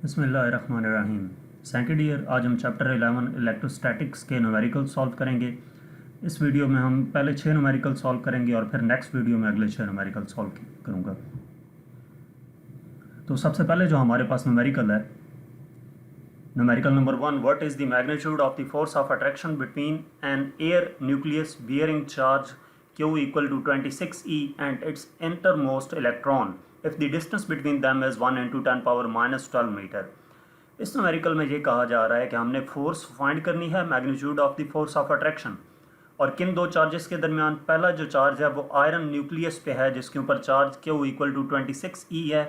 बिस्मिल्लाहिर्रहमानिर्रहीम। Second year आज हम चैप्टर 11 इलेक्ट्रोस्टैटिक्स के न्यूमेरिकल सॉल्व करेंगे। इस वीडियो में हम पहले 6 न्यूमेरिकल सॉल्व करेंगे और फिर नेक्स्ट वीडियो में अगले 6 न्यूमेरिकल सॉल्व करूँगा। तो सबसे पहले जो हमारे पास न्यूमेरिकल है, numerical number 1, what is the magnitude of the force of attraction between an air nucleus bearing charge Q equal to 26e and its innermost electron if the distance between them is 1 into 10 power minus 12 metre. इस numerical में ये कहा जा रहा है कि हमने force find करनी है, magnitude of the force of attraction, और किन दो चार्जेस के दरमियान। पहला जो चार्ज है वो आयरन न्यूक्लियस पे है जिसके ऊपर charge Q equal to 26e है,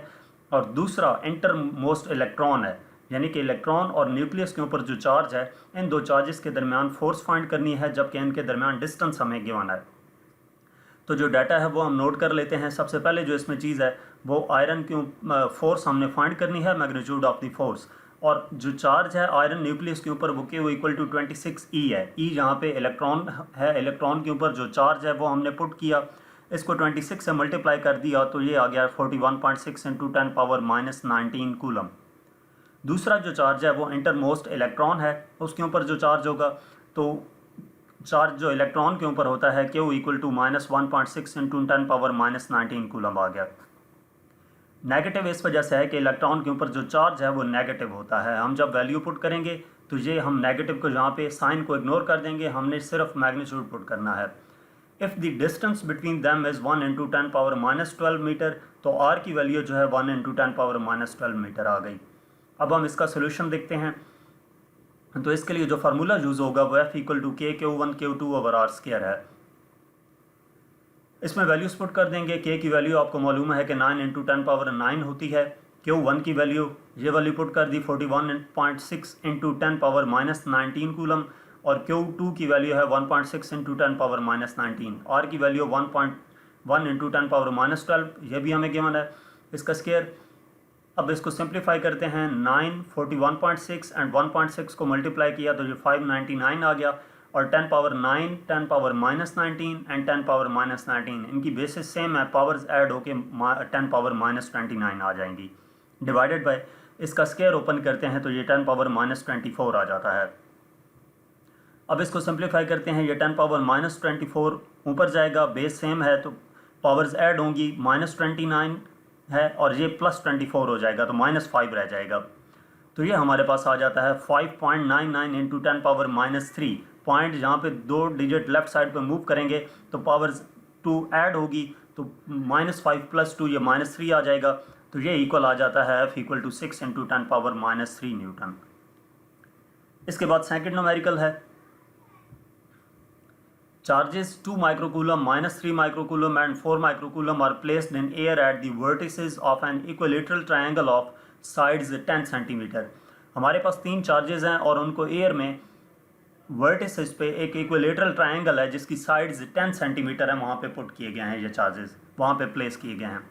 और दूसरा इंटर मोस्ट इलेक्ट्रॉन है, यानी कि इलेक्ट्रॉन और न्यूक्लियस के ऊपर जो चार्ज है, इन दो चार्जेस के दरमियान फोर्स फाइंड करनी है, जबकि इनके दरमियान डिस्टेंस हमें गिवन है। तो जो डाटा है वो हम नोट कर लेते हैं। सबसे पहले जो इसमें चीज़ है वो आयरन की फोर्स हमने फाइंड करनी है, मैग्नीट्यूड ऑफ द फोर्स, और जो चार्ज है आयरन न्यूक्लियस के ऊपर वो Q इक्वल टू 26e है। E यहाँ पे इलेक्ट्रॉन है, इलेक्ट्रॉन के ऊपर जो चार्ज है वो हमने पुट किया, इसको 26 से मल्टीप्लाई कर दिया तो ये आ गया 41.6 इंटू 10 पावर माइनस 19 कूलम। दूसरा जो चार्ज है वो इंटरमोस्ट इलेक्ट्रॉन है, उसके ऊपर जो चार्ज होगा, तो चार्ज जो इलेक्ट्रॉन के ऊपर होता है Q equal to -1.6 into 10 power minus 19 coulomb आ गया। नेगेटिव इस वजह से है कि इलेक्ट्रॉन के ऊपर जो चार्ज है वो नेगेटिव होता है। हम जब वैल्यू पुट करेंगे तो ये हम नेगेटिव को यहाँ पे साइन को इग्नोर कर देंगे, हमने सिर्फ मैग्नीट्यूड पुट करना है। If the distance between them is 1 into 10 power minus 12 metre, तो R की वैल्यू जो है 1 इंटू 10 पावर माइनस 12 मीटर आ गई। अब हम इसका सोल्यूशन देखते हैं। तो इसके लिए जो फार्मूला यूज़ होगा वो F equal to K Q1 Q2 over R square है। इसमें वैल्यूज पुट कर देंगे। K की वैल्यू आपको मालूम है कि 9 इंटू 10 पावर 9 होती है। Q1 की वैल्यू ये वैल्यू पुट कर दी 41.6 इंटू 10 पावर माइनस 19 कूलम, और Q2 की वैल्यू है 1.6 इंटू 10 पावर माइनस 19। R की वैल्यू 1.1 इंटू 10 पावर माइनस 12, ये भी हमें गिवन है, इसका स्क्वायर। अब इसको सिंप्लीफाई करते हैं। 9 41.6 एंड 1.6 को मल्टीप्लाई किया तो ये 599 आ गया, और 10 power 9 10 power minus 19 and 10 power minus 19 इनकी बेसिस सेम है, पावर्स ऐड होके 10 पावर माइनस 29 आ जाएंगी। डिवाइडेड बाय इसका स्क्वायर ओपन करते हैं तो ये 10 पावर माइनस 24 आ जाता है। अब इसको सिंप्लीफाई करते हैं। ये 10 पावर माइनस 24 ऊपर जाएगा, बेस सेम है तो पावर्स ऐड होंगी, -29 है और ये +24 हो जाएगा तो -5 रह जाएगा। तो ये हमारे पास आ जाता है 5.99 इंटू 10 पावर माइनस 3। पॉइंट जहाँ पे 2 डिजिट लेफ्ट साइड पे मूव करेंगे तो पावर्स 2 ऐड होगी, तो -5 + 2 ये -3 आ जाएगा। तो ये इक्वल आ जाता है F equal to 6 into 10 power minus 3 newton. इसके बाद सेकेंड न्यूमेरिकल है। Charges 2 microcoulomb, -3 microcoulomb and 4 microcoulomb are placed in air at the vertices of an equilateral triangle of sides 10 cm। हमारे पास 3 चार्जेस हैं और उनको एयर में वर्टिसेस पे एक इक्विलेटरल ट्रायंगल है जिसकी साइड्स 10 सेंटीमीटर है, वहाँ पे पुट किए गए हैं, ये चार्जेस वहाँ पे प्लेस किए गए हैं।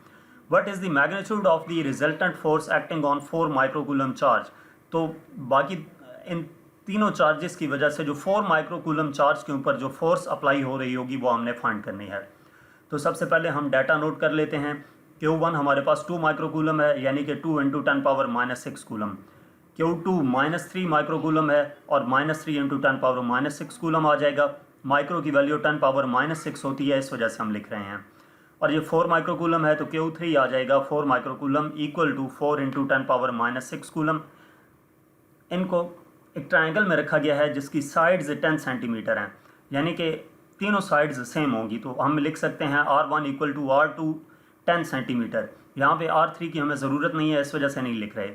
What is the magnitude of the resultant force acting on 4 microcoulomb charge. तो बाकी इन तीनों चार्जेस की वजह से जो 4 माइक्रोकूलम चार्ज के ऊपर जो फोर्स अप्लाई हो रही होगी वो हमने फाइंड करनी है। तो सबसे पहले हम डाटा नोट कर लेते हैं। Q1 हमारे पास 2 माइक्रोकूलम है, यानी कि 2 into 10 power minus 6 coulomb. Q2 -3 microcoulomb है और -3 इंटू 10 पावर माइनस 6 कूलम आ जाएगा। माइक्रो की वैल्यू 10 पावर माइनस 6 होती है, इस वजह से हम लिख रहे हैं। और ये 4 माइक्रोकूलम है तो Q3 आ जाएगा 4 microcoulomb equal to 4 into 10 power minus 6 coulomb. इनको एक ट्रायंगल में रखा गया है जिसकी साइड्स 10 सेंटीमीटर हैं, यानी कि तीनों साइड्स सेम होंगी, तो हम लिख सकते हैं R1 equal to R2 10 centimetre. यहाँ पे R3 की हमें ज़रूरत नहीं है, इस वजह से नहीं लिख रहे।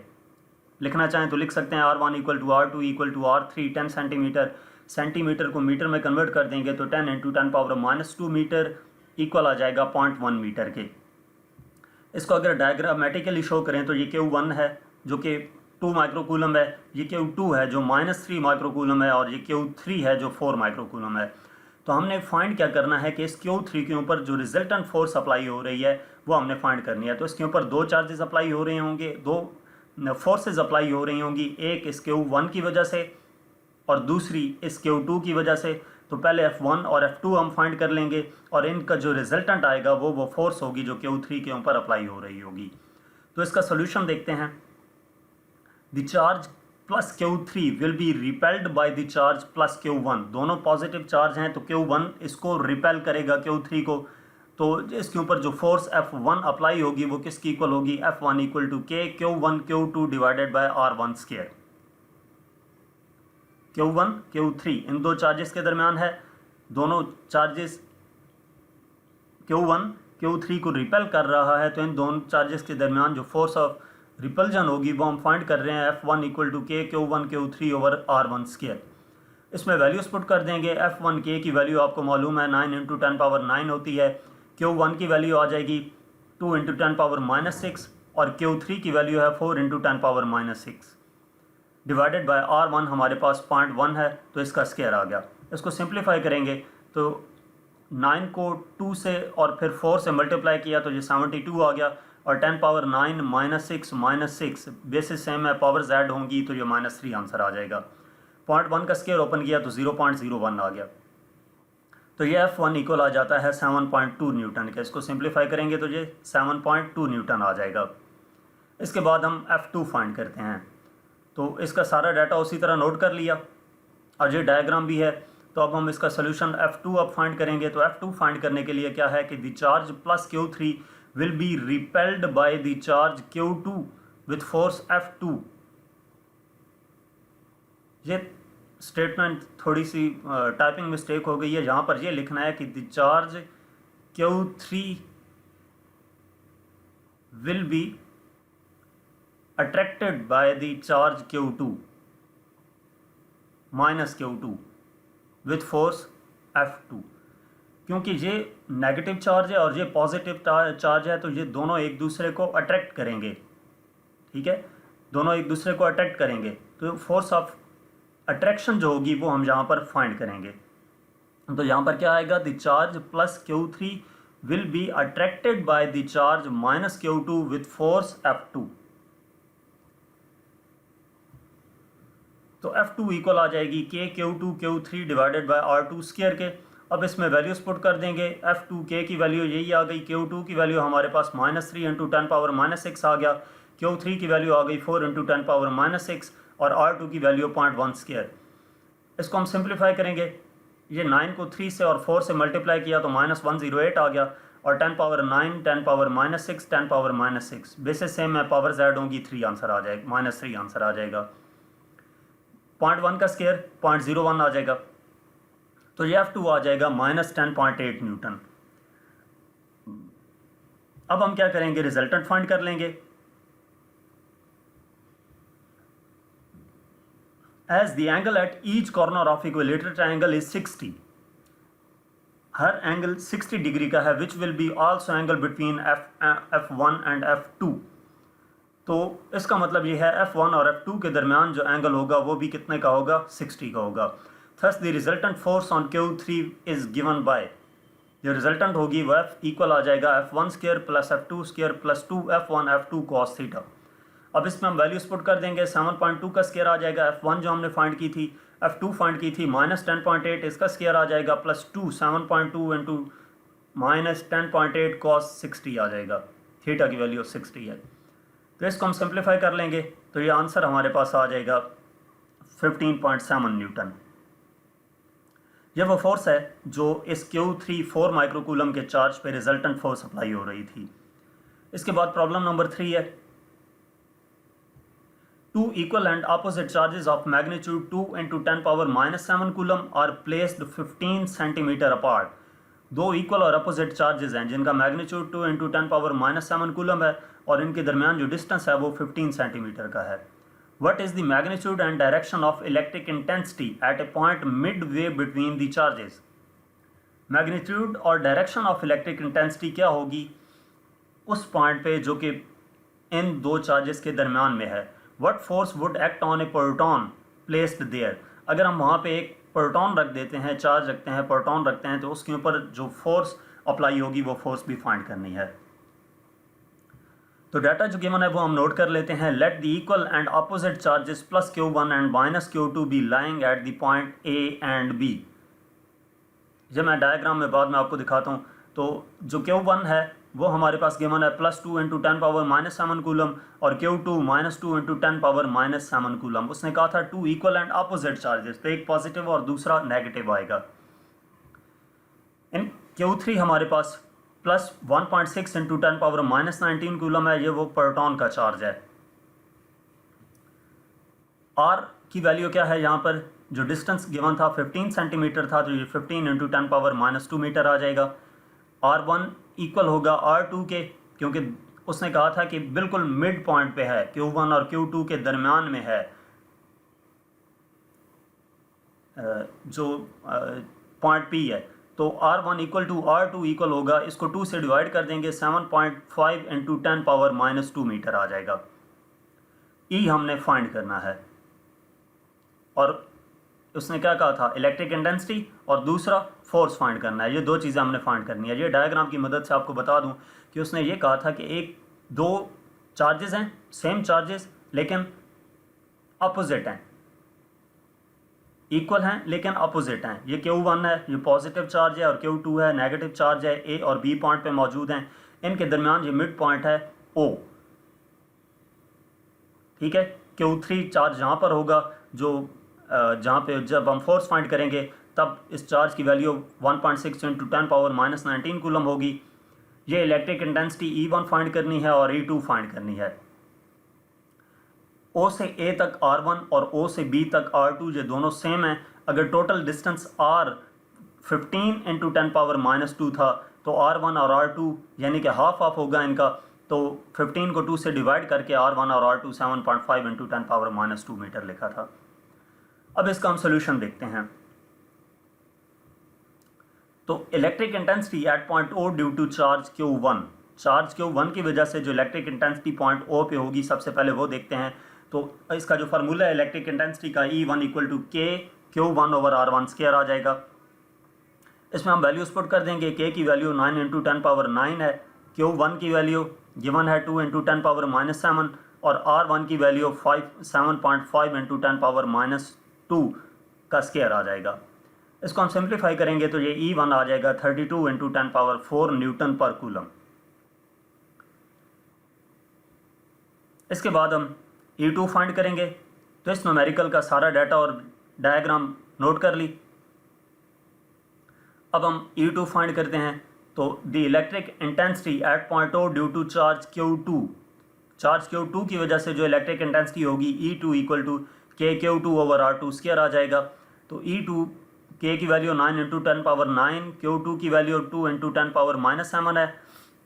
लिखना चाहें तो लिख सकते हैं R1 equal to R2 equal to R3 10 centimetre. Centimetre को मीटर में कन्वर्ट कर देंगे तो 10 into 10 power minus 2 metre equal आ जाएगा 0.1 मीटर के। इसको अगर डायग्रामेटिकली शो करें तो ये Q1 है जो कि 2 माइक्रोकूलम है, ये Q2 है जो -3 माइक्रोकूलम है, और ये Q3 है जो 4 माइक्रोकूलम है। तो हमने फाइंड क्या करना है कि इस Q3 के ऊपर जो रिजल्टेंट फोर्स अप्लाई हो रही है वो हमने फाइंड करनी है। तो इसके ऊपर 2 चार्जेस अप्लाई हो रहे होंगे, 2 फोर्सेस अप्लाई हो रही होंगी, एक इस Q1 की वजह से और दूसरी इस Q2 की वजह से। तो पहले F1 और F2 हम फाइंड कर लेंगे और इनका जो रिजल्टेंट आएगा वो फोर्स होगी जो Q3 के ऊपर अप्लाई हो रही होगी। तो इसका सोल्यूशन देखते हैं। The charge plus Q3 will be repelled by the charge plus Q1। दोनों पॉजिटिव चार्ज हैं तो Q1 इसको रिपेल करेगा Q3 को, तो इसके ऊपर जो फोर्स F1 अप्लाई होगी वो किसकी इक्वल होगी, F1 equal to K Q1 Q2 divided by R1 square. Q1 Q3 इन दो चार्जेस के दरमियान है, दोनों चार्जेस Q1 Q3 को रिपेल कर रहा है, तो इन दोनों चार्जेस के दरमियान जो फोर्स ऑफ रिपल्जन होगी वो हम फाइंड कर रहे हैं F1 equal to K Q1 Q3 over R1 square. इसमें वैल्यूज पुट कर देंगे। F1 K की वैल्यू आपको मालूम है 9 इंटू 10 पावर 9 होती है, Q1 की वैल्यू आ जाएगी 2 इंटू 10 पावर माइनस 6 और Q3 की वैल्यू है 4 into 10 power minus 6 divided by R1 हमारे पास 0.1 है, तो इसका स्क्वायर आ गया। इसको सिंप्लीफाई करेंगे तो 9 को 2 से और फिर 4 से मल्टीप्लाई किया तो ये 72 आ गया, और 10 पावर 9 माइनस 6 बेसिस सेम है, पावर्स ऐड होंगी तो ये -3 आंसर आ जाएगा। 0.1 का स्क्वायर ओपन किया तो 0.01 आ गया, तो ये F1 इक्वल आ जाता है 7.2 न्यूटन के। इसको सिंप्लीफाई करेंगे तो ये 7.2 न्यूटन आ जाएगा। इसके बाद हम F2 फाइंड करते हैं, तो इसका सारा डाटा उसी तरह नोट कर लिया और ये डायग्राम भी है। तो अब हम इसका सोल्यूशन F2 अब फाइंड करेंगे। तो F2 फाइंड करने के लिए क्या है कि the charge plus Q3 will be repelled by the charge Q2 with force F2। ये स्टेटमेंट थोड़ी सी टाइपिंग मिस्टेक हो गई है, यहाँ पर ये लिखना है कि the charge Q3 will be attracted by the charge Q2 minus Q2 with force F2। क्योंकि ये नेगेटिव चार्ज है और ये पॉजिटिव चार्ज है, तो ये दोनों एक दूसरे को अट्रैक्ट करेंगे, ठीक है, दोनों एक दूसरे को अट्रैक्ट करेंगे, तो फोर्स ऑफ अट्रैक्शन जो होगी वो हम यहाँ पर फाइंड करेंगे। तो यहाँ पर क्या आएगा, the charge plus Q3 will be attracted by the charge minus Q2 with force F2। तो F2 इक्वल आ जाएगी K Q2 Q3 divided by R2 square के। अब इसमें वैल्यूज पुट कर देंगे। F2 K की वैल्यू यही आ गई, Q2 की वैल्यू हमारे पास -3 इंटू 10 पावर -6 आ गया, Q3 की वैल्यू आ गई 4 इंटू 10 पावर -6 और R2 की वैल्यू 0.1 स्क्वायर। इसको हम सिंप्लीफाई करेंगे, ये 9 को 3 से और 4 से मल्टीप्लाई किया तो -108 आ गया, और 10 power 9 10 power -6 10 power -6 basis same है, पावर्स ऐड होंगी, 3 आंसर आ जाएगा, -3 आंसर आ जाएगा। 0.1 का स्क्वायर 0.01 आ जाएगा, तो ये F2 आ जाएगा -10.8 न्यूटन। अब हम क्या करेंगे, रिजल्टेंट फाइंड कर लेंगे। As the angle at each corner of equilateral triangle is 60, हर एंगल 60 डिग्री का है, which will be also angle between F1 and F2। तो इसका मतलब ये है F1 और F2 के दरमियान जो एंगल होगा वो भी कितने का होगा, 60 का होगा। Thus the resultant force on Q3 is given by, जो रिजल्टेंट होगी वो F इक्वल आ जाएगा F1 square plus F2 square plus 2F1 F2 cos theta. अब इसमें हम वैल्यूज पुट कर देंगे। 7.2 का स्क्वायर आ जाएगा, F1 जो हमने फाइंड की थी, F2 फाइंड की थी, -10.8 इसका स्क्वायर आ जाएगा, प्लस 7.2 इंटू -10.8 cos 60 आ जाएगा, थीटा की वैल्यू 60 है। तो इसको हम सिंप्लीफाई कर लेंगे तो ये आंसर हमारे पास आ जाएगा 15.7 न्यूटन। यह वो फोर्स है जो इस Q3 4 माइक्रोकूलम के चार्ज पे रिजल्टेंट फोर्स अप्लाई हो रही थी। इसके बाद प्रॉब्लम नंबर 3 है, two equal and opposite charges of magnitude 2 into 10 power -7 coulomb are placed 15 centimetre apart। दो इक्वल और अपोजिट चार्जेस हैं जिनका मैग्नीट्यूड 2 इंटू 10 पावर -7 कूलम है और इनके दरमियान जो डिस्टेंस है वो 15 सेंटीमीटर का है। What is the magnitude and direction of electric intensity at a point midway between the charges? Magnitude और डायरेक्शन ऑफ इलेक्ट्रिक इंटेंसिटी क्या होगी उस पॉइंट पे जो कि इन दो चार्जेस के दरमियान में है। What force would act on a proton placed there? अगर हम वहाँ पे एक प्रोटॉन रख देते हैं, चार्ज रखते हैं, प्रोटॉन रखते हैं, तो उसके ऊपर जो फोर्स अप्लाई होगी वो फोर्स भी फाइंड करनी है। तो डाटा जो गिवन है वो हम नोट कर लेते हैं। Let the equal and opposite charges plus Q1 and minus Q2 B lying at the point A and B। जब मैं डायग्राम में बाद में आपको दिखाता हूँ, तो जो Q1 है वो हमारे पास गिवन है +2 इंटू 10⁻⁻7 कूलम और Q2 -2 इंटू 10⁻⁻7 कूलम। उसने कहा था 2 इक्वल एंड अपोजिट चार्जेस, तो एक पॉजिटिव और दूसरा नेगेटिव आएगा। इन Q3 हमारे पास +1.6 इंटू 10⁻⁻19 कूलम है, ये वो प्रोटॉन का चार्ज है। R की वैल्यू क्या है, यहाँ पर जो डिस्टेंस गिवन था 15 सेंटीमीटर था, तो ये 15 इंटू 10⁻⁻2 मीटर आ जाएगा। R1 इक्वल होगा R2 के, क्योंकि उसने कहा था कि बिल्कुल मिड पॉइंट पे है, Q1 और Q2 के दरमियान में है जो पॉइंट P है। तो R1 equal to R2 equal होगा, इसको 2 से डिवाइड कर देंगे, 7.5 इंटू 10⁻⁻2 मीटर आ जाएगा। E हमने फाइंड करना है, और उसने क्या कहा था, इलेक्ट्रिक इंटेंसिटी और दूसरा फोर्स फाइंड करना है। ये दो चीज़ें हमने फाइंड करनी है। ये डायग्राम की मदद से आपको बता दूं कि उसने ये कहा था कि एक दो चार्जेस हैं, सेम चार्जेस लेकिन अपोजिट हैं, इक्वल हैं लेकिन अपोजिट हैं। ये Q1 है, ये पॉजिटिव चार्ज है, और Q2 है, नेगेटिव चार्ज है, A और B पॉइंट पे मौजूद हैं। इनके दरमियान ये मिड पॉइंट है O, ठीक है। Q3 चार्ज यहाँ पर होगा, जो जहाँ पे जब हम फोर्स फाइंड करेंगे तब इस चार्ज की वैल्यू 1.6 इंटू 10⁻⁻19 कूलम होगी। ये इलेक्ट्रिक इंटेंसिटी E1 फाइंड करनी है और E2 फाइंड करनी है। O से A तक R1 और O से B तक R2 ये दोनों सेम हैं। अगर टोटल डिस्टेंस R 15 इंटू 10⁻⁻2 था, तो R1 और R2 यानी कि हाफ हाफ होगा इनका, तो 15 को 2 से डिवाइड करके R1 और R2 7.5 इंटू 10⁻⁻2 मीटर लिखा था। अब इसका हम सोल्यूशन देखते हैं। तो electric intensity at point O due to charge Q1 की वजह से जो इलेक्ट्रिक इंटेंसिटी पॉइंट O पे होगी, सबसे पहले वो देखते हैं। तो इसका जो फार्मूला है इलेक्ट्रिक इंटेंसिटी का, E1 equal to K Q1 over R1 square आ जाएगा। इसमें हम वैल्यूज पुट कर देंगे। K की वैल्यू 9 इंटू 10⁻9 है, Q1 की वैल्यू गिवन है 2 इंटू 10⁻⁻7 और R1 की वैल्यू 7.5 इंटू 10⁻⁻2 का स्क्वायर आ जाएगा। इसको हम सिंप्लीफाई करेंगे तो ये E1 आ जाएगा 32 इंटू 10⁻4 न्यूटन पर कूलम। इसके बाद हम E2 फाइंड करेंगे। तो इस न्यूमेरिकल का सारा डाटा और डायग्राम नोट कर ली। अब हम E2 फाइंड करते हैं। तो the electric intensity at point O due to charge Q2 की वजह से जो इलेक्ट्रिक इंटेंसिटी होगी E2 equal to K Q2 over R2 square आ जाएगा। तो E2 K की वैल्यू 9 इंटू 10⁻9, Q2 की वैल्यू 2 इंटू 10⁻7 है,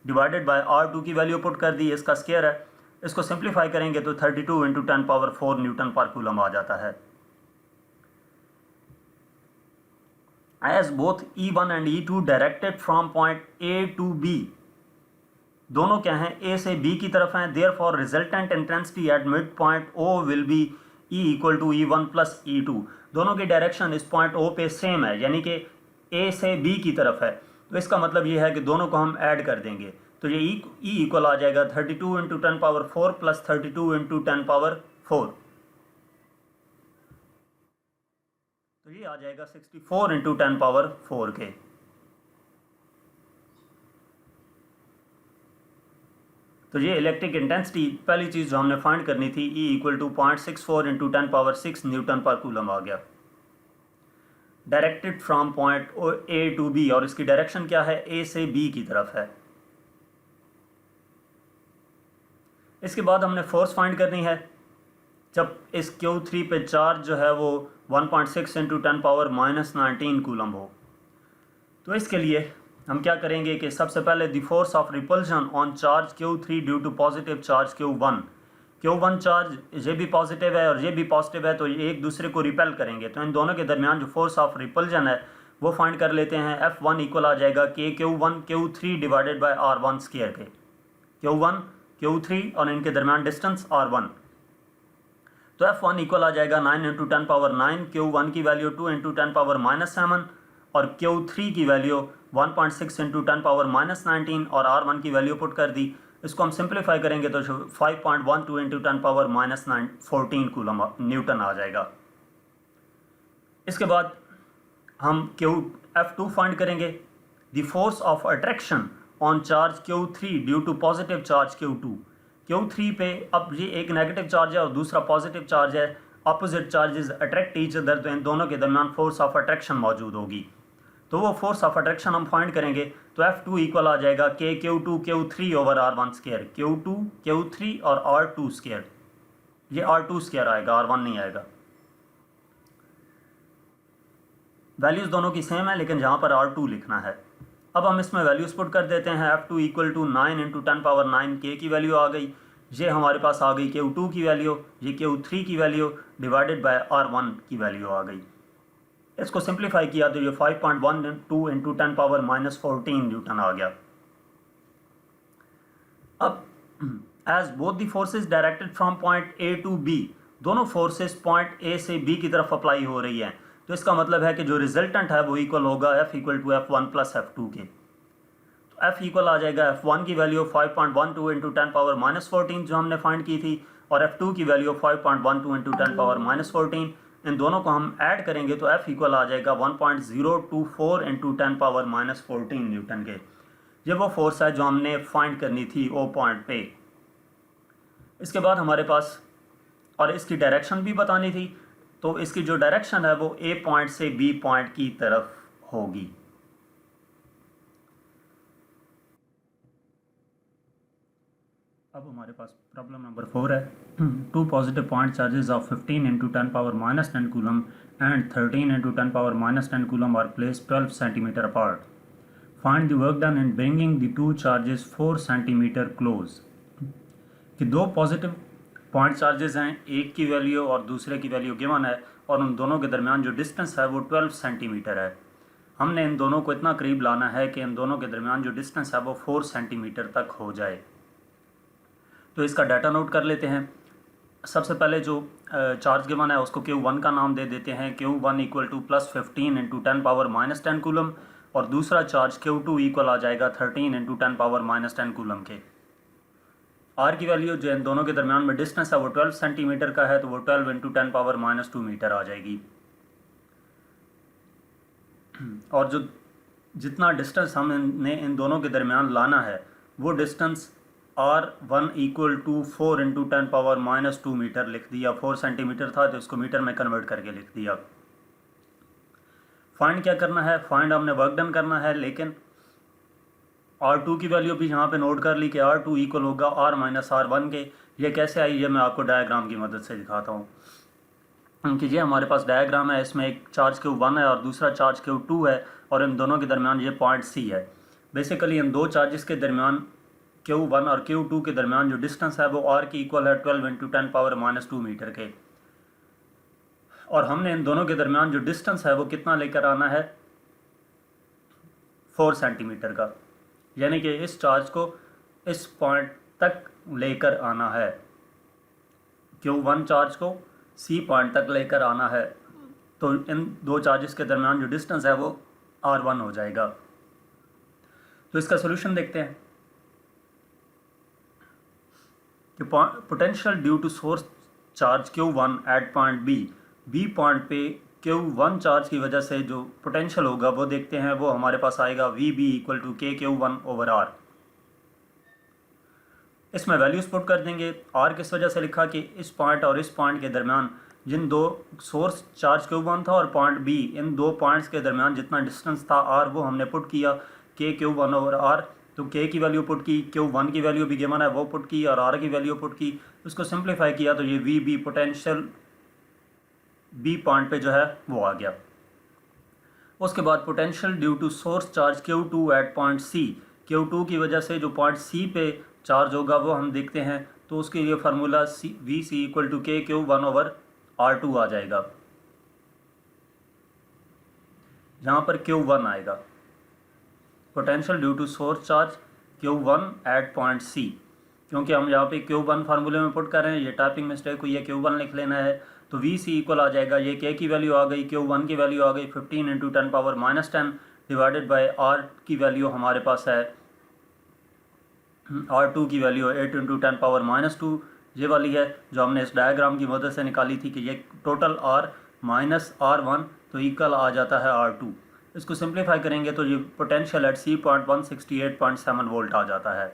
डिवाइडेड बाय R2 की वैल्यू पुट कर दी, इसका स्क्वायर है। इसको सिंप्लीफाई करेंगे तो 32 इंटू 10⁻4 न्यूटन पर कूलम आ जाता है। As both E1 and E2 directed from point A to B, दोनों क्या हैं, A से B की तरफ हैं, therefore resultant intensity at midpoint O will be E equal to E1 plus E2। दोनों की डायरेक्शन इस पॉइंट O पे सेम है, यानी कि A से B की तरफ है। तो इसका मतलब ये है कि दोनों को हम ऐड कर देंगे, तो ये E इक्वल आ जाएगा 32 इंटू 10⁻4 प्लस 32 इंटू 10⁻4, तो ये आ जाएगा 64 इंटू 10⁻4 के। तो ये इलेक्ट्रिक इंटेंसिटी पहली चीज़ जो हमने फाइंड करनी थी, E equal to 0.64 into 10⁻6 newton पर कूलम आ गया। Directed from point A to B, और इसकी डायरेक्शन क्या है, A से B की तरफ है। इसके बाद हमने फोर्स फाइंड करनी है। जब इस Q3 पे चार्ज जो है वो 1.6 इंटू 10⁻⁻19 कूलम हो, तो इसके लिए हम क्या करेंगे कि सबसे पहले the force of repulsion on charge Q3 due to positive charge Q1 charge ये भी पॉजिटिव है और ये भी पॉजिटिव है, तो ये एक दूसरे को रिपेल करेंगे। तो इन दोनों के दरमियान जो फोर्स ऑफ रिपल्शन है वो फाइंड कर लेते हैं। F1 इक्वल आ जाएगा K Q1 Q3 divided by R1 square के। Q1 Q3 और इनके दरमियान डिस्टेंस R1, तो F1 इक्वल आ जाएगा 9 इंटू 10⁻9, Q1 की वैल्यू 2 इंटू 10⁻7 और Q3 की वैल्यू 1.6 इंटू 10⁻19 और R1 की वैल्यू पुट कर दी। इसको हम सिंप्लीफाई करेंगे तो 5.12 इंटू 10⁻14 कूलम न्यूटन आ जाएगा। इसके बाद हम F2 फाइंड करेंगे। The force of attraction on charge Q3 due to positive charge Q2। Q3 पे अब ये एक नेगेटिव चार्ज है और दूसरा पॉजिटिव चार्ज है, opposite charges attract each other, तो इन दोनों के दरमियान फोर्स ऑफ अट्रैक्शन मौजूद होगी। तो वो फोर्स ऑफ अट्रैक्शन हम फाइंड करेंगे, तो F2 इक्वल आ जाएगा KQ2 Q3 over R1 square, Q2 Q3 और R2 स्क्वायर। ये R2 स्क्वायर आएगा, R1 नहीं आएगा। वैल्यूज़ दोनों की सेम है लेकिन जहाँ पर R2 लिखना है। अब हम इसमें वैल्यूज पुट कर देते हैं। F2 equal to 9 into 10⁻9 K की वैल्यू आ गई, ये हमारे पास आ गई Q2 की वैल्यू, ये Q3 की वैल्यू डिवाइडेड बाय R1 की वैल्यू आ गई। इसको सिंप्लीफाई किया तो ये 5.12 इंटू 10⁻14 न्यूटन आ गया। अब as both the forces directed from point A to B, दोनों फोर्सेस पॉइंट A से B की तरफ अप्लाई हो रही हैं, तो इसका मतलब है कि जो रिजल्टेंट है वो इक्वल होगा F equal to F1 plus F2 के। तो F इक्वल आ जाएगा F1 की वैल्यू 5.12 इंटू 10⁻14 जो हमने फाइंड की थी, और F2 की वैल्यू 5.12 इंटू 10⁻14। इन दोनों को हम ऐड करेंगे तो F इक्वल आ जाएगा 1.024 इंटू 10⁻14 न्यूटन के। ये वो फोर्स है जो हमने फाइंड करनी थी O पॉइंट पे। इसके बाद हमारे पास, और इसकी डायरेक्शन भी बतानी थी, तो इसकी जो डायरेक्शन है वो A पॉइंट से B पॉइंट की तरफ होगी। अब हमारे पास प्रॉब्लम नंबर 4 है। Two positive point charges of 15 into 10⁻10 coulomb and 13 into 10⁻10 coulomb are place 12 centimetre apart. Find the work done in bringing the two charges 4 centimetre close. कि दो positive point charges हैं, एक की वैल्यू और दूसरे की value given है, और उन दोनों के दरमियान जो डिस्टेंस है वो 12 सेंटीमीटर है। हमने इन दोनों को इतना करीब लाना है कि इन दोनों के दरमियान जो डिस्टेंस है वो 4 सेंटीमीटर तक हो जाए। तो इसका डाटा नोट कर लेते हैं। सबसे पहले जो चार्ज गिवन है उसको Q1 का नाम दे देते हैं। Q1 equal two plus 15 into 10⁻10 coulomb, और दूसरा चार्ज Q2 इक्वल आ जाएगा 13 इंटू 10⁻10 कूलम के। R की वैल्यू जो इन दोनों के दरमियान में डिस्टेंस है वो 12 सेंटीमीटर का है, तो वो 12 इंटू 10⁻2 मीटर आ जाएगी। और जो जितना डिस्टेंस हमने इन दोनों के दरमियान लाना है वो distance R1 equal to 4 into 10⁻2 metre लिख दिया। 4 सेंटीमीटर था तो इसको मीटर में कन्वर्ट करके लिख दिया। फाइंड क्या करना है, फाइंड हमने वर्क डन करना है, लेकिन R2 की वैल्यू भी यहाँ पे नोट कर ली कि R2 इक्वल होगा R माइनस R1 के। ये कैसे आई ये मैं आपको डायग्राम की मदद से दिखाता हूँ। कि ये हमारे पास डायग्राम है, इसमें एक चार्ज Q1 है और दूसरा चार्ज Q2 है, और इन दोनों के दरमियान ये पॉइंट C है। बेसिकली इन दो चार्जेस के दरमियान Q1 और Q2 के दरमियान जो डिस्टेंस है वो R की इक्वल है 12 इंटू 10⁻2 मीटर के, और हमने इन दोनों के दरमियान जो डिस्टेंस है वो कितना लेकर आना है, 4 सेंटीमीटर का। यानी कि इस चार्ज को इस पॉइंट तक लेकर आना है, Q1 चार्ज को C पॉइंट तक लेकर आना है। तो इन दो चार्जेस के दरमियान जो डिस्टेंस है वो R1 हो जाएगा। तो इसका सोल्यूशन देखते हैं कि potential due to source charge Q1 at point B point पे Q1 चार्ज की वजह से जो पोटेंशियल होगा वो देखते हैं। वो हमारे पास आएगा VB equal to KQ1 over R। इसमें वैल्यूज पुट कर देंगे। R किस वजह से लिखा कि इस पॉइंट और इस पॉइंट के दरमियान जिन दो सोर्स चार्ज Q1 था और पॉइंट B, इन दो पॉइंट्स के दरमियान जितना डिस्टेंस था R वो हमने पुट किया KQ1 ओवर R। तो K की वैल्यू पुट की, Q1 की वैल्यू भी गिवन है वो पुट की, और R की वैल्यू पुट की। उसको सिंप्लीफाई किया तो ये VB पोटेंशियल B पॉइंट पे जो है वो आ गया। उसके बाद potential due to source charge Q2 at point C, Q2 की वजह से जो पॉइंट C पे चार्ज होगा वो हम देखते हैं। तो उसके लिए formula VC equal to KQ1 over R2 आ जाएगा। यहाँ पर Q1 आएगा, potential due to source charge Q1 at point C। क्योंकि हम यहाँ पे Q1 फार्मूले में पुट कर रहे हैं, ये टाइपिंग मिस्टेक हुई है, Q1 लिख लेना है। तो VC इक्वल आ जाएगा, ये K की वैल्यू आ गई, Q1 की वैल्यू आ गई 15 इंटू 10⁻10 डिवाइडेड बाई R की वैल्यू हमारे पास है, R2 की वैल्यू 8 इंटू 10⁻2 ये वाली है जो हमने इस डायग्राम की मदद से निकाली थी कि ये टोटल R माइनस R1 तो इक्वल आ जाता है R2। इसको सिंप्लीफाई करेंगे तो ये potential at C point 168.7 volt आ जाता है।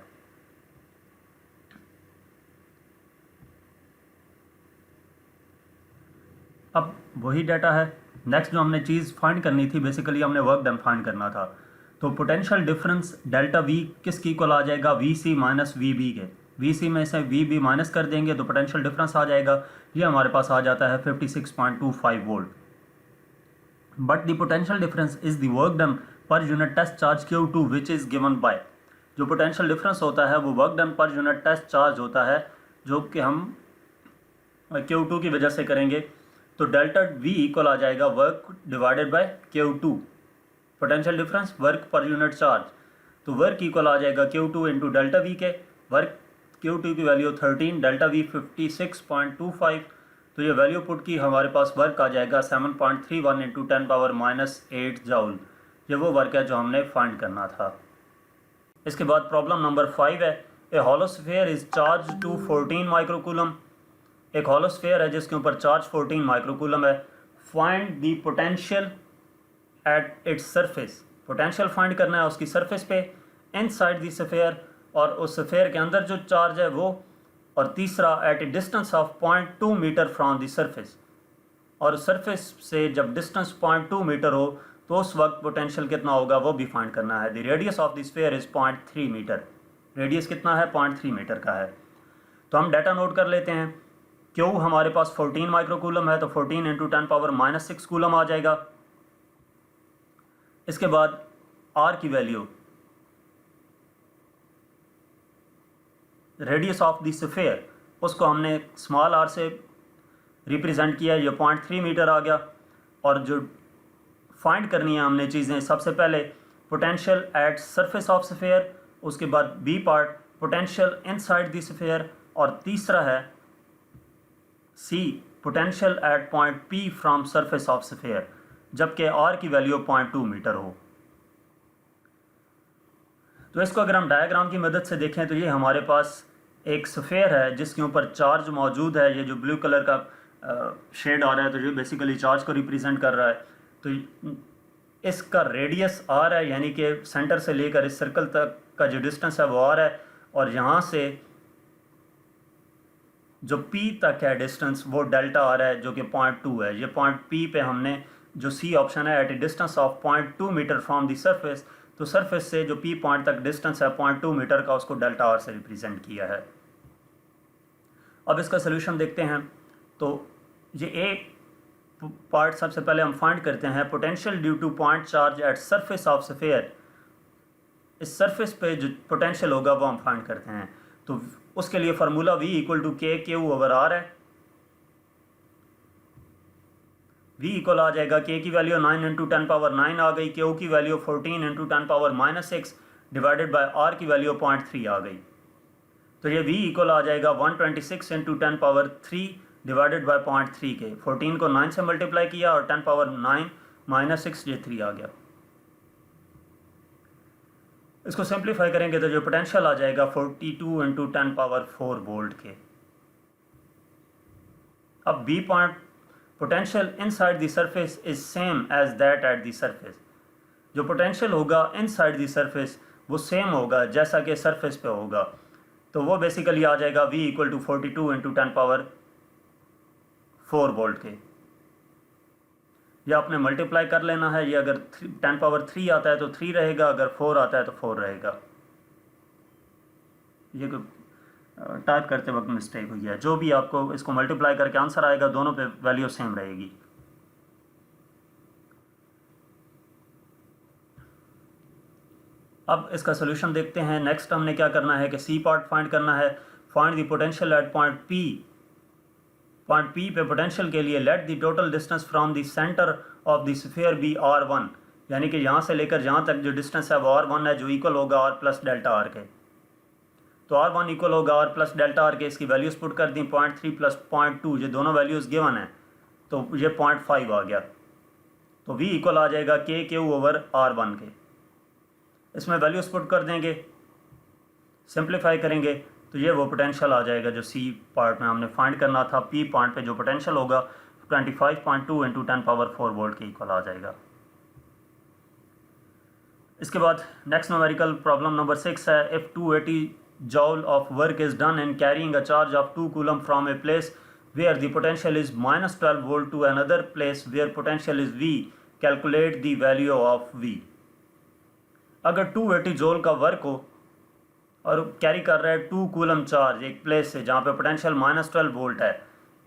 अब वही डाटा है। नेक्स्ट जो हमने चीज़ फाइंड करनी थी, बेसिकली हमने वर्क डन फाइंड करना था। तो पोटेंशियल डिफरेंस डेल्टा वी किसके इक्वल आ जाएगा, V C minus V B के। वी सी में से वी बी माइनस कर देंगे तो पोटेंशियल डिफरेंस आ जाएगा। ये हमारे पास आ जाता है 56.25 volt. But the potential difference is the work done per unit test charge Q2 which is given by. जो पोटेंशियल डिफरेंस होता है वो work done per unit test charge होता है, जो कि हम Q2 की वजह से करेंगे। तो डेल्टा वी इक्वल आ जाएगा work divided by Q2, potential difference work per unit charge. तो वर्क इक्वल आ जाएगा Q2 इंटू डेल्टा वी के। वर्क Q2 की वैल्यू 13, डेल्टा वी 56.25। तो ये वैल्यू पुट की हमारे पास वर्क आ जाएगा 7.31 इंटू 10⁻⁸ जाउल। ये वो वर्क है जो हमने फाइंड करना था। इसके बाद प्रॉब्लम नंबर 5 है। A hollow sphere is charge to 14 microcoulomb. एक हॉलो स्फीयर है जिसके ऊपर चार्ज 14 माइक्रोकूलम है। Find the potential at its surface. Potential find करना है उसकी सरफेस पे, इनसाइड द स्फीयर, और उस स्फीयर के अंदर जो चार्ज है वो। और तीसरा at a distance of 0.2 metre from the surface. और सरफेस से जब डिस्टेंस 0.2 मीटर हो तो उस वक्त पोटेंशियल कितना होगा वो भी फाइंड करना है। The radius of the sphere is 0.3 metre. Radius कितना है, 0.3 मीटर का है। तो हम डाटा नोट कर लेते हैं। क्यों हमारे पास 14 माइक्रोकूलम है तो 14 इंटू 10⁻⁻6 कूलम आ जाएगा। इसके बाद आर की value, radius of the sphere, उसको हमने स्मॉल आर से रिप्रेजेंट किया, ये 0.3 मीटर आ गया। और जो फाइंड करनी है हमने चीज़ें, सबसे पहले potential at surface of sphere, उसके बाद B part potential inside the sphere, और तीसरा है C potential at point P from surface of sphere, जबकि आर की वैल्यू 0.2 मीटर हो। तो इसको अगर हम डायग्राम की मदद से देखें तो ये हमारे पास एक स्फीयर है जिसके ऊपर चार्ज मौजूद है। ये जो ब्लू कलर का शेड आ रहा है तो ये बेसिकली चार्ज को रिप्रेजेंट कर रहा है। तो इसका रेडियस आर है, यानी कि सेंटर से लेकर इस सर्कल तक का जो डिस्टेंस है वो आर है। और यहाँ से जो P तक है डिस्टेंस वो डेल्टा आर है, जो कि 0.2 है। ये पॉइंट P पे हमने जो सी ऑप्शन है at a distance of 0.2 metre from the surface, तो सरफेस से जो P पॉइंट तक डिस्टेंस है 0.2 मीटर का, उसको डेल्टा आर से रिप्रेजेंट किया है। अब इसका सोल्यूशन देखते हैं। तो ये एक पार्ट सबसे पहले हम फाइंड करते हैं, potential due two point charge at surface of sphere. इस सरफेस पे जो पोटेंशियल होगा वो हम फाइंड करते हैं। तो उसके लिए फार्मूला V इक्वल टू के क्यू ओवर आर है। V इक्वल आ जाएगा के की वैल्यू 9 इंटू 10⁻9 आ गई, क्यू की वैल्यू 14 इंटू 10⁻6 डिवाइडेड बाय आर की वैल्यू 0.3 आ गई। तो ये V इक्वल आ जाएगा 126 इंटू 10⁻3 डिवाइडेड बाय 0.3 के। 14 को 9 से मल्टीप्लाई किया और 10⁻9 - 6 ये 3 आ गया। इसको सिंप्लीफाई करेंगे तो जो पोटेंशियल आ जाएगा 42 इंटू 10⁻4 वोल्ट के। अब B point potential inside the surface is same as that at the surface. जो पोटेंशियल होगा इनसाइड द सरफेस वो सेम होगा जैसा कि सरफेस पे होगा। तो वो बेसिकली आ जाएगा V equal to 42 into 10⁻4 volt के। ये आपने मल्टीप्लाई कर लेना है। ये अगर 10⁻3 आता है तो 3 रहेगा, अगर 4 आता है तो 4 रहेगा। ये टाइप करते वक्त मिस्टेक हुई है। जो भी आपको इसको मल्टीप्लाई करके आंसर आएगा दोनों पे वैल्यू सेम रहेगी। अब इसका सोल्यूशन देखते हैं। नेक्स्ट हमने क्या करना है कि सी पार्ट फाइंड करना है। Find the potential at point P। Point P पे पोटेंशियल के लिए let the total distance from the centre of the sphere be R1, यानी कि यहाँ से लेकर यहाँ तक जो डिस्टेंस है वो R1 है, जो इक्वल होगा R प्लस डेल्टा आर के। तो R1 इक्वल होगा R प्लस डेल्टा आर के। इसकी वैल्यूज़ पुट कर दी, 0.3 प्लस 0.2, ये दोनों वैल्यूज़ गिवन है तो ये 0.5 आ गया। तो V इक्वल आ जाएगा के क्यू ओवर R1 के। इसमें वैल्यूज पुट कर देंगे, सिंप्लीफाई करेंगे तो ये वो पोटेंशियल आ जाएगा जो सी पार्ट में हमने फाइंड करना था। P पॉइंट पे जो पोटेंशियल होगा 25.2 इंटू 10⁻4 वोल्ट के इक्वल आ जाएगा। इसके बाद नेक्स्ट न्यूमेरिकल प्रॉब्लम नंबर 6 है, if 280 joule of work is done in carrying a charge of 2 coulomb from a place where the potential is -12 volt to another place where potential is V, calculate the value of V। अगर 280 जॉल का work हो और carry कर रहा है 2 coulomb charge एक place से जहाँ पे पोटेंशियल -12 वोल्ट है,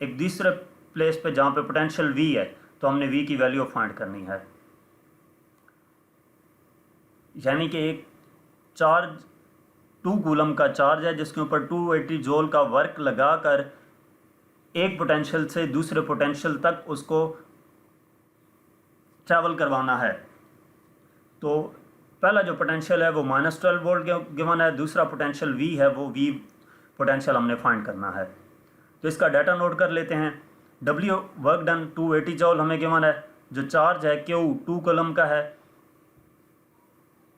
एक दूसरे प्लेस पे जहाँ पे पोटेंशियल V है, तो हमने V की वैल्यू फाइंड करनी है। यानी कि एक चार्ज 2 कूलम का चार्ज है जिसके ऊपर 280 जॉल का वर्क लगाकर एक पोटेंशियल से दूसरे पोटेंशियल तक उसको ट्रैवल करवाना है। तो पहला जो पोटेंशियल है वो -12 वोल्ट गिवन है, दूसरा पोटेंशियल V है, वो V पोटेंशियल हमने फाइंड करना है। तो इसका डाटा नोट कर लेते हैं। W वर्क डन 280 जॉल हमें गिवन है, जो चार्ज है Q 2 कूलम का है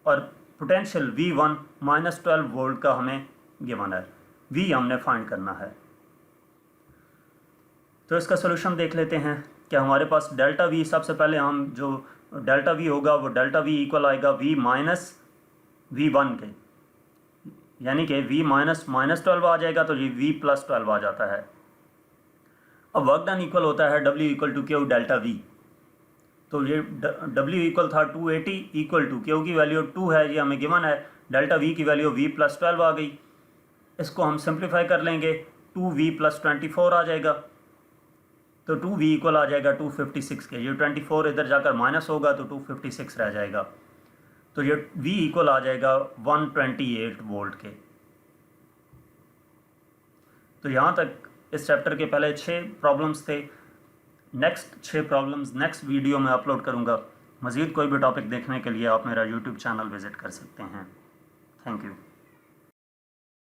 और पोटेंशियल V1 -12 वोल्ट का हमें गिवन है, V हमने फाइंड करना है। तो इसका सोल्यूशन देख लेते हैं कि हमारे पास डेल्टा V, सबसे पहले हम जो डेल्टा V होगा वो डेल्टा V इक्वल आएगा V माइनस V1 के, यानी कि V -12 आ जाएगा तो ये V + 12 आ जाता है। अब वर्क डन इक्वल होता है W equal to Q delta V। तो ये W इक्वल था 280 इक्वल टू Q की वैल्यू 2 है, ये हमें गिवन है, डेल्टा V की वैल्यू V + 12 आ गई। इसको हम सिंप्लीफाई कर लेंगे, 2V + 24 आ जाएगा, तो 2V इक्वल आ जाएगा 256 के। ये 24 इधर जाकर माइनस होगा तो 256 रह जाएगा, तो ये V इक्वल आ जाएगा 128 वोल्ट के। तो यहाँ तक इस चैप्टर के पहले 6 प्रॉब्लम्स थे। नेक्स्ट 6 प्रॉब्लम्स नेक्स्ट वीडियो में अपलोड करूँगा। मज़ीद कोई भी टॉपिक देखने के लिए आप मेरा यूट्यूब चैनल विज़िट कर सकते हैं। Thank you.